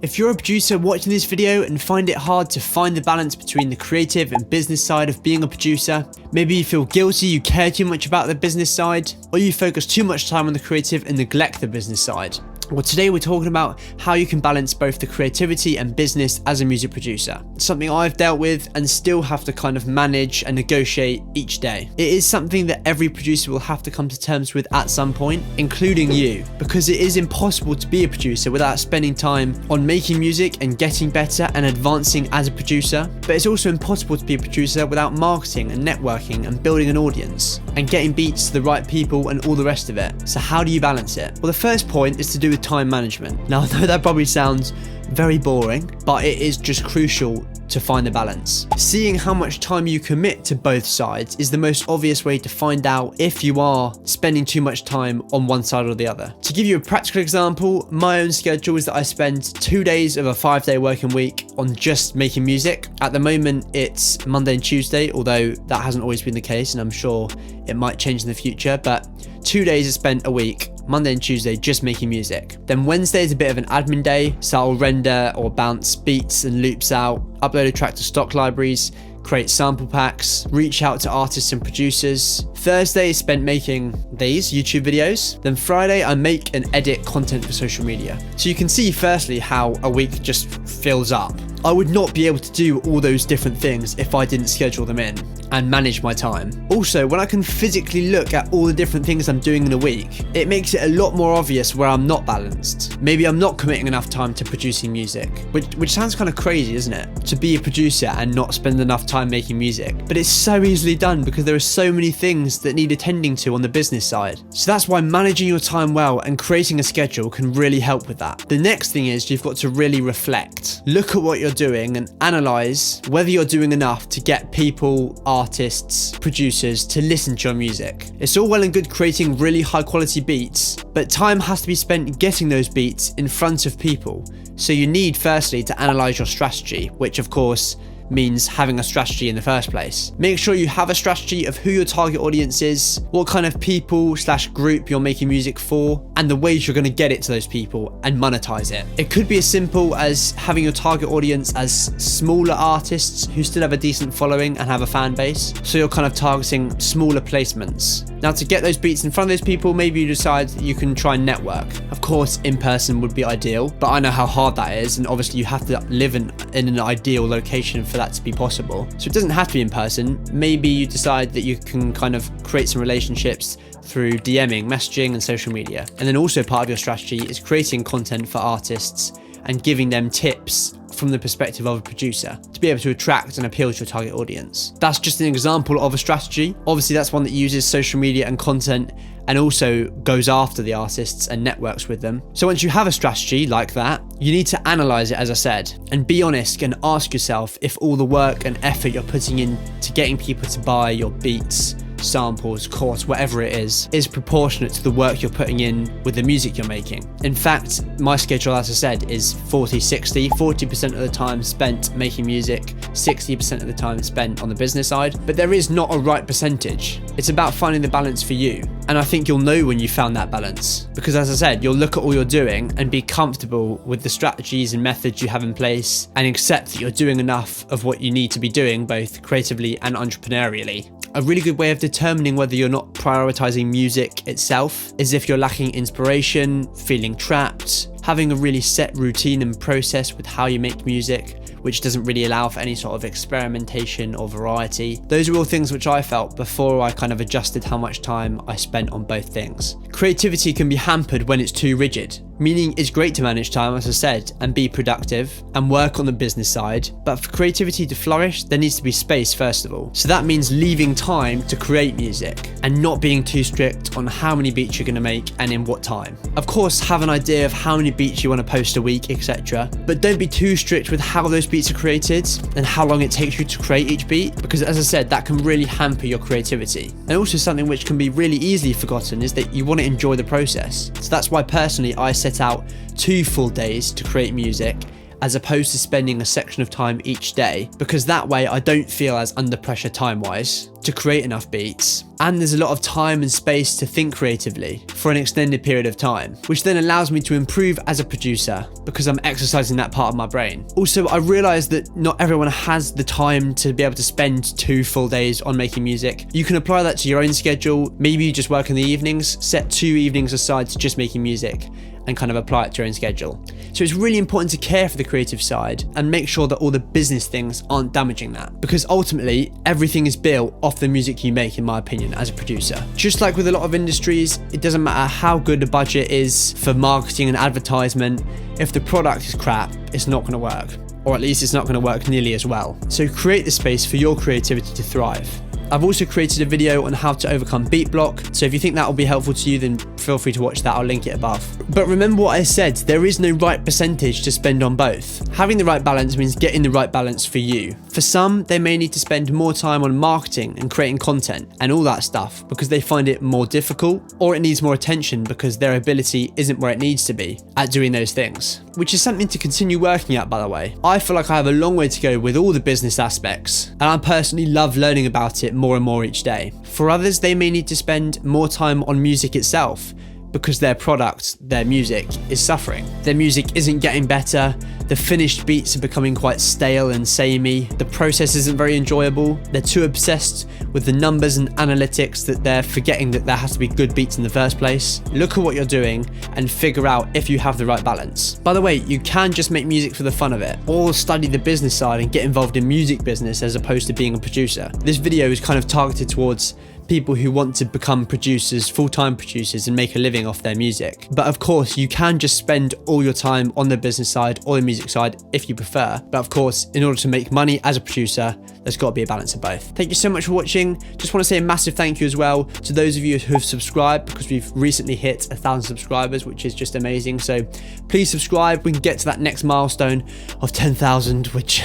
If you're a producer watching this video and find it hard to find the balance between the creative and business side of being a producer, maybe you feel guilty you care too much about the business side, or you focus too much time on the creative and neglect the business side. Well, today we're talking about how you can balance both the creativity and business as a music producer. It's something I've dealt with and still have to kind of manage and negotiate each day. It is something that every producer will have to come to terms with at some point, including you, because it is impossible to be a producer without spending time on making music and getting better and advancing as a producer. But it's also impossible to be a producer without marketing and networking and building an audience and getting beats to the right people and all the rest of it. So how do you balance it? Well, the first point is to do with time management. Now, I know that probably sounds very boring, but it is just crucial to find the balance. Seeing how much time you commit to both sides is the most obvious way to find out if you are spending too much time on one side or the other. To give you a practical example, my own schedule is that I spend 2 days of a 5-day working week on just making music. At the moment, it's Monday and Tuesday, although that hasn't always been the case, and I'm sure it might change in the future, but 2 days are spent a week, Monday and Tuesday, just making music. Then Wednesday is a bit of an admin day, so I'll render or bounce beats and loops out, upload a track to stock libraries, create sample packs, reach out to artists and producers. Thursday is spent making these YouTube videos. Then Friday, I make and edit content for social media. So you can see firstly how a week just fills up. I would not be able to do all those different things if I didn't schedule them in and manage my time. Also, when I can physically look at all the different things I'm doing in a week, it makes it a lot more obvious where I'm not balanced. Maybe I'm not committing enough time to producing music, which sounds kind of crazy, isn't it? To be a producer and not spend enough time making music. But it's so easily done because there are so many things that need attending to on the business side. So that's why managing your time well and creating a schedule can really help with that. The next thing is you've got to really reflect. Look at what you're doing and analyze whether you're doing enough to get people, artists, producers to listen to your music. It's all well and good creating really high quality beats, but time has to be spent getting those beats in front of people. So you need firstly to analyze your strategy, which of course means having a strategy in the first place. Make sure you have a strategy of who your target audience is, what kind of people / group you're making music for, and the ways you're going to get it to those people and monetize it. It could be as simple as having your target audience as smaller artists who still have a decent following and have a fan base. So you're kind of targeting smaller placements. Now, to get those beats in front of those people, maybe you decide that you can try and network. Of course, in person would be ideal, but I know how hard that is, and obviously you have to live in an ideal location for that to be possible. So it doesn't have to be in person. Maybe you decide that you can kind of create some relationships through DMing, messaging, and social media. And then also part of your strategy is creating content for artists and giving them tips from the perspective of a producer to be able to attract and appeal to your target audience. That's just an example of a strategy. Obviously, that's one that uses social media and content and also goes after the artists and networks with them. So once you have a strategy like that, you need to analyze it, as I said, and be honest and ask yourself if all the work and effort you're putting in to getting people to buy your beats, samples, course, whatever it is proportionate to the work you're putting in with the music you're making. In fact, my schedule, as I said, is 40-60, 40% of the time spent making music, 60% of the time spent on the business side. But there is not a right percentage. It's about finding the balance for you. And I think you'll know when you found that balance, because as I said, you'll look at all you're doing and be comfortable with the strategies and methods you have in place and accept that you're doing enough of what you need to be doing, both creatively and entrepreneurially. A really good way of determining whether you're not prioritizing music itself is if you're lacking inspiration, feeling trapped, having a really set routine and process with how you make music, which doesn't really allow for any sort of experimentation or variety. Those are all things which I felt before I kind of adjusted how much time I spent on both things. Creativity can be hampered when it's too rigid, meaning it's great to manage time, as I said, and be productive and work on the business side, but for creativity to flourish, there needs to be space first of all. So that means leaving time to create music and not being too strict on how many beats you're going to make and in what time. Of course, have an idea of how many beats you want to post a week, etc. But don't be too strict with how those beats are created and how long it takes you to create each beat, because as I said, that can really hamper your creativity. And also something which can be really easily forgotten is that you want to enjoy the process. So that's why personally I set out 2 full days to create music as opposed to spending a section of time each day, because that way I don't feel as under pressure time-wise to create enough beats, and there's a lot of time and space to think creatively for an extended period of time, which then allows me to improve as a producer because I'm exercising that part of my brain. Also, I realized that not everyone has the time to be able to spend 2 full days on making music. You can apply that to your own schedule. Maybe you just work in the evenings, set 2 evenings aside to just making music, and kind of apply it to your own schedule. So it's really important to care for the creative side and make sure that all the business things aren't damaging that, because ultimately everything is built off the music you make, in my opinion, as a producer. Just like with a lot of industries, it doesn't matter how good the budget is for marketing and advertisement, if the product is crap, it's not going to work, or at least it's not going to work nearly as well. So create the space for your creativity to thrive. I've also created a video on how to overcome beat block, so if you think that will be helpful to you, then feel free to watch that, I'll link it above. But remember what I said, there is no right percentage to spend on both. Having the right balance means getting the right balance for you. For some, they may need to spend more time on marketing and creating content and all that stuff because they find it more difficult, or it needs more attention because their ability isn't where it needs to be at doing those things, which is something to continue working at, by the way. I feel like I have a long way to go with all the business aspects, and I personally love learning about it more and more each day. For others, they may need to spend more time on music itself because their product, their music, is suffering. Their music isn't getting better, the finished beats are becoming quite stale and samey, the process isn't very enjoyable, they're too obsessed with the numbers and analytics that they're forgetting that there has to be good beats in the first place. Look at what you're doing and figure out if you have the right balance. By the way, you can just make music for the fun of it, or study the business side and get involved in music business as opposed to being a producer. This video is kind of targeted towards people who want to become producers, full-time producers, and make a living off their music. But of course, you can just spend all your time on the business side or the music side if you prefer. But of course, in order to make money as a producer, there's got to be a balance of both. Thank you so much for watching. Just want to say a massive thank you as well to those of you who have subscribed, because we've recently hit 1,000 subscribers, which is just amazing. So please subscribe. We can get to that next milestone of 10,000, which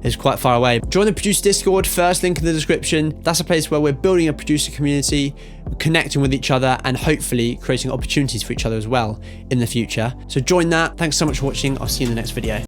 is quite far away. Join the producer Discord, first link in the description. That's a place where we're building a producer community, connecting with each other, and hopefully creating opportunities for each other as well in the future. So join that. Thanks so much for watching. I'll see you in the next video.